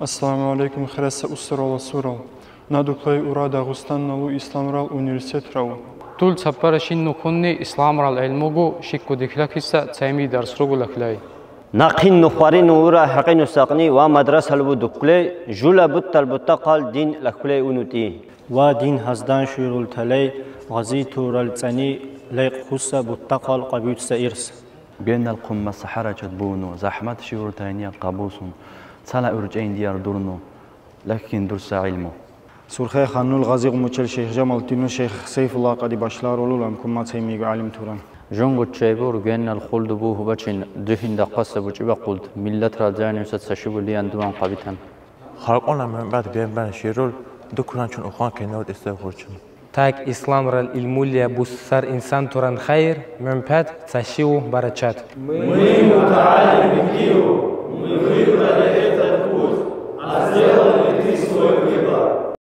Assalamu alaikum خرس أسرة وسورة نادوكلاي أوراد أغسطان نلو إسلام رال أونيفرسيت راو طول سبارشين نخوني إسلام رال علموغو شكو دكلاكيسا تسايمي درس روغو لكلاي ناقين نخوارين ورا حقين ساقني ومدرسة البدوكلي جولا بطل بطاقال دين لكلي أونوتي ودين هزدان شيرول تلي غزي تورال تاني ليق خصة بطاقال قبيوت سائرس بين القمة الصحراء تبونو زحمة شيرول تانية قابوسون سلا أرجعين ديار دورنو لكن درس علمه سرخي خانو الغازي غموتشل شيخ جمال تينو شيخ سيف الله قدي باشلار ولو لمكم ما تسمي عالم توران جونغو تشيبور جن الخلد بوه بچين دهين دقص بوچبا قلت ملت راجاني ستشبو لي اندوان قبيتن خلقنا من بعد بين شيرول دكران چون اخوان كنود استغفرچن تاك اسلام رال الموليا بوسر انسان توران خير من بعد تشيو برچات مهم متعلم كيو